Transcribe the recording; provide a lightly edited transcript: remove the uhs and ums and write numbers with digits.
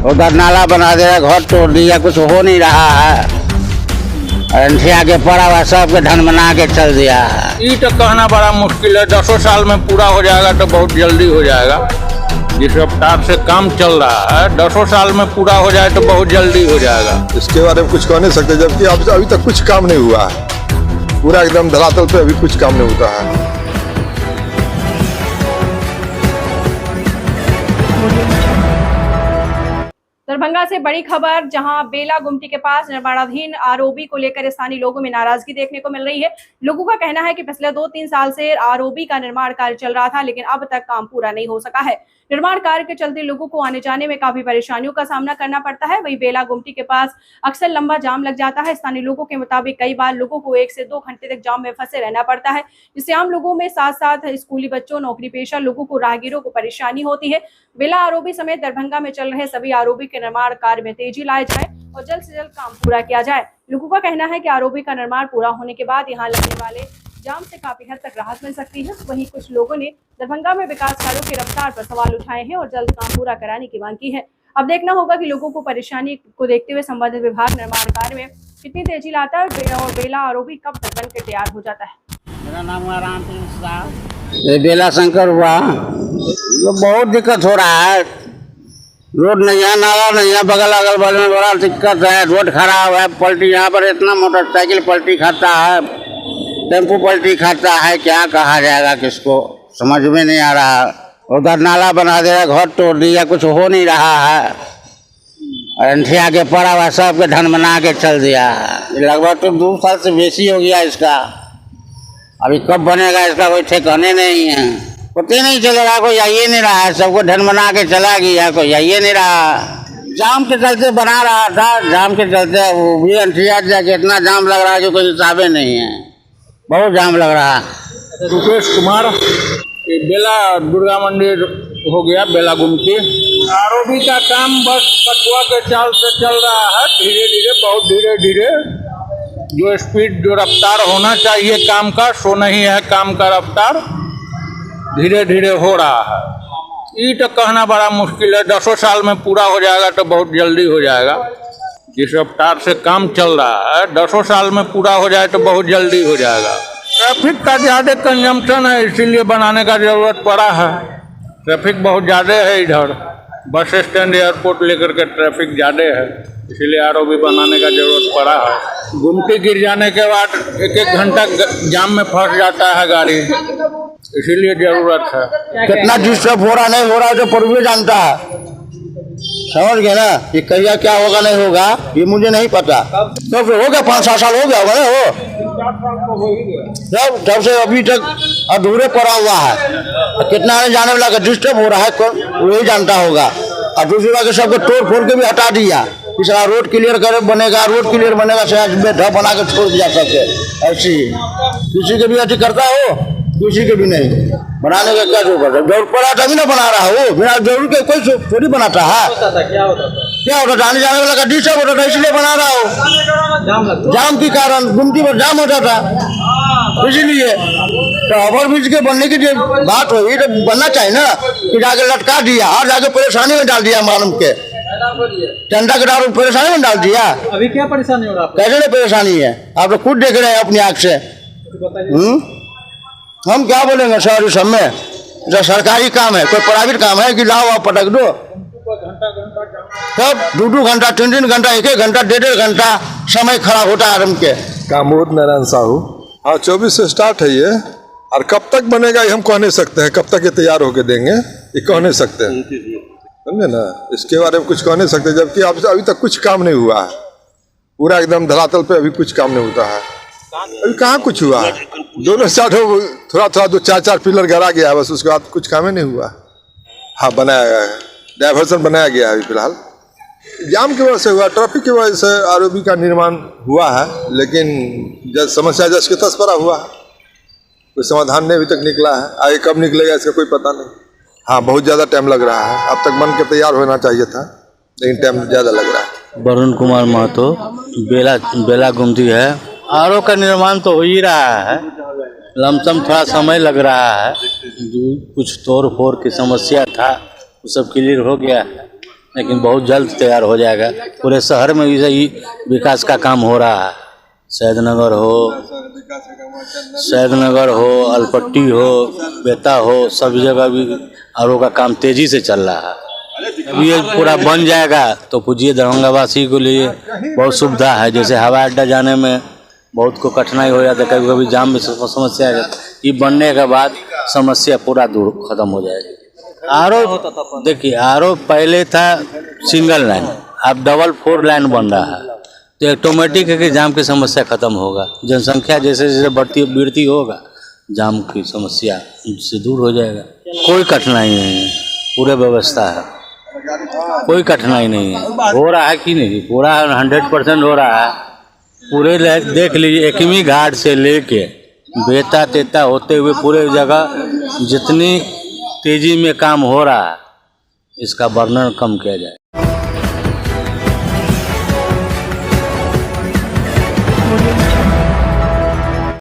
उधर नाला बना दिया, घर तोड़ दिया, कुछ हो नहीं रहा है। अंठिया के पड़ा हुआ सबके धन बना के चल दिया है। ये तो कहना बड़ा मुश्किल है, 10 साल में पूरा हो जाएगा तो बहुत जल्दी हो जाएगा। जिस रफ्तार से काम चल रहा है 10 साल में पूरा हो जाए तो बहुत जल्दी हो जाएगा। इसके बारे में कुछ कह नहीं सकते, जबकि अभी तक कुछ काम नहीं हुआ है। पूरा एकदम धरातल पे अभी कुछ काम नहीं होता है। दरभंगा से बड़ी खबर, जहां बेला गुमटी के पास निर्माणाधीन आरओबी को लेकर स्थानीय लोगों में नाराजगी देखने को मिल रही है। लोगों का कहना है कि पिछले 2-3 साल से आरओबी का निर्माण कार्य चल रहा था, लेकिन अब तक काम पूरा नहीं हो सका है। निर्माण कार्य के चलते लोगों को आने जाने में काफी परेशानियों का सामना करना पड़ता है। वहीं बेला गुमटी के पास अक्सर लंबा जाम लग जाता है। स्थानीय लोगों के मुताबिक कई बार लोगों को 1 से 2 घंटे तक जाम में फंसे रहना पड़ता है, जिससे आम लोगों में साथ साथ स्कूली बच्चों, नौकरी पेशा लोगों को, राहगीरों को परेशानी होती है। बेला आरओबी समेत दरभंगा में चल रहे सभी आरओबी के निर्माण कार्य में तेजी लाई जाए और जल्द से जल्द काम पूरा किया जाए। लोगों का कहना है कि आरओबी का निर्माण पूरा होने के बाद यहाँ लगने वाले जाम से काफी हद तक राहत मिल सकती है। वहीं कुछ लोगों ने दरभंगा में विकास कार्यों की रफ्तार पर सवाल उठाए हैं और जल्द काम पूरा कराने की मांग की है। अब देखना होगा कि लोगों को परेशानी को देखते हुए संबंधित विभाग निर्माण कार्य में कितनी तेजी लाता है और बेला आरओबी कब तक बनकर तैयार हो जाता है। मेरा नाम है रामचंद्र साहब, ये बेला शंकर हुआ। तो बहुत दिक्कत हो रहा है, रोड नहीं है, नाला नहीं है, बगल अगल बगल में बड़ा दिक्कत है। रोड खराब है, पलटी यहाँ पर इतना मोटरसाइकिल पलटी खाता है, टेम्पो पलटी खाता है, क्या कहा जाएगा, किसको समझ में नहीं आ रहा। उधर नाला बना दिया, घर तोड़ दिया, कुछ हो नहीं रहा है। अंठिया के पड़ा हुआ सबके धन बना के चल दिया है। लगभग तो 2 साल से बेसी हो गया इसका। अभी कब बनेगा इसका कोई ठिकाने नहीं है, पता नहीं चलेगा। कोई आइए नहीं रहा है, सबको धन बना के चला गया, कोई आइए नहीं रहा। जाम के चलते बना रहा था, जाम के चलते वो भी अंठिया जाके इतना जाम लग रहा है जो कोई हिसाबे नहीं है, बहुत जाम लग रहा है। रुपेश कुमार, ये बेला दुर्गा मंदिर हो गया, बेला गुमटी। आरओबी का काम बस कछुआ के चाल से चल रहा है, धीरे धीरे, बहुत धीरे धीरे। जो स्पीड, जो रफ्तार होना चाहिए काम का, सो नहीं है काम का रफ्तार, धीरे धीरे हो रहा है। ये तो कहना बड़ा मुश्किल है, 10 साल में पूरा हो जाएगा तो बहुत जल्दी हो जाएगा। जिस रफ्तार से काम चल रहा है 10 साल में पूरा हो जाए तो बहुत जल्दी हो जाएगा। ट्रैफिक का ज़्यादा कंजम्पशन है, इसीलिए बनाने का जरूरत पड़ा है। ट्रैफिक बहुत ज़्यादा है इधर, बस स्टैंड, एयरपोर्ट लेकर के ट्रैफिक ज़्यादा है, इसीलिए आरओबी बनाने का जरूरत पड़ा है। गुमटी गिर जाने के बाद 1-1 घंटा जाम में फंस जाता है गाड़ी, इसीलिए जरूरत है। कितना डिस्टर्ब हो रहा नहीं हो रहा है तो प्रभु जानता है, समझ गए ना। ये कहिया क्या होगा नहीं होगा ये मुझे नहीं पता। तो हो गया 5-7 साल हो गया होगा ना, हो तब से अभी तक अधूरे पड़ा हुआ है। कितना आने जाने वाला का डिस्टर्ब हो रहा है वही जानता होगा। और दूसरी बात सबको तोड़ फोड़ के भी हटा दिया, इस रोड क्लियर करे बनेगा, रोड क्लियर बनेगा, ढप बना के छोड़ दिया सबसे। ऐसी किसी के भी ऐसी करता हो, किसी के भी नहीं बनाने का क्या जरूरत पड़ा, तभी ना बना रहा हो। बिना जरूर के कोई थोड़ी बनाता है। क्या होता था आने जाने वाला का डिस्टर्ब होता था, इसलिए बना रहा हो। जाम के कारण गुमटी पर जाम होता था, इसीलिए तो ओवरब्रिज के बनने की जो बात हुई तो बनना चाहिए ना, कि जाके लटका दिया और जाके परेशानी में डाल दिया। मालूम के जनता के डाल परेशानी में डाल दिया। अभी क्या परेशानी हो रहा है? कैसे नहीं परेशानी है, आप लोग खुद देख रहे हैं अपनी आँख से। हम क्या बोलेंगे सर, इस समय जो सरकारी काम है, कोई प्राइवेट काम है कि लाओ आप पटक दो। सब 2-2 घंटा, 3-3 घंटा, 1-1 घंटा, 1.5 घंटा समय खराब होता है आराम के। कामोद नारायण साहू। हाँ, 24 से स्टार्ट है ये, और कब तक बनेगा ये हम कह नहीं सकते हैं। कब तक ये तैयार होके देंगे ये कह नहीं सकते हैं, समझे ना। इसके बारे में कुछ कह नहीं सकते, जबकि अभी तक कुछ काम नहीं हुआ है। पूरा एकदम धरातल पे अभी कुछ काम नहीं होता है। अभी कहाँ कुछ हुआ है, दोनों साइड थोड़ा 2-4 पिलर गड़ा गया है, बस उसके बाद कुछ काम ही नहीं हुआ। हाँ, बनाया गया है, डाइवर्सन बनाया गया है अभी फिलहाल। जाम की वजह से हुआ, ट्रैफिक की वजह से आरओबी का निर्माण हुआ है, लेकिन जब समस्या जस के तस पड़ा हुआ है, कोई समाधान नहीं अभी तक निकला है। आगे कब निकलेगा इसका कोई पता नहीं। हाँ, बहुत ज़्यादा टाइम लग रहा है, अब तक बन के तैयार होना चाहिए था, लेकिन टाइम ज़्यादा लग रहा है। वरुण कुमार महतो, बेला गुमटी है। आरओ का निर्माण तो हो ही रहा है, लमसम थोड़ा समय लग रहा है। कुछ तोड़ फोड़ की समस्या था, वो सब क्लियर हो गया है। लेकिन बहुत जल्द तैयार हो जाएगा। पूरे शहर में भी सही विकास का काम हो रहा है। सैदनगर हो, अलपट्टी हो, बेता हो, सब जगह भी आरओ का काम तेजी से चल रहा है। जब ये पूरा बन जाएगा तो पूछिए दरभंगा वासी को लिए बहुत सुविधा है। जैसे हवाई अड्डा जाने में बहुत को कठिनाई हो जाता है, कभी कभी जाम में समस्या है। ये बनने के बाद समस्या पूरा दूर खत्म हो जाएगी। आरओ देखिए, आरओ पहले था सिंगल लाइन, अब डबल 4 लाइन बन रहा है, तो ऑटोमेटिक है कि जाम की समस्या खत्म होगा। जनसंख्या जैसे जैसे बढ़ती होगा, जाम की समस्या उससे दूर हो जाएगा। कोई कठिनाई नहीं है, पूरे व्यवस्था है, कोई कठिनाई नहीं है। हो रहा है कि नहीं, पूरा 100% हो रहा है। पूरे देख लीजिए, एकमी घाट से लेके बेता तेता होते हुए पूरे जगह जितनी तेजी में काम हो रहा है, इसका वर्णन कम किया जाए।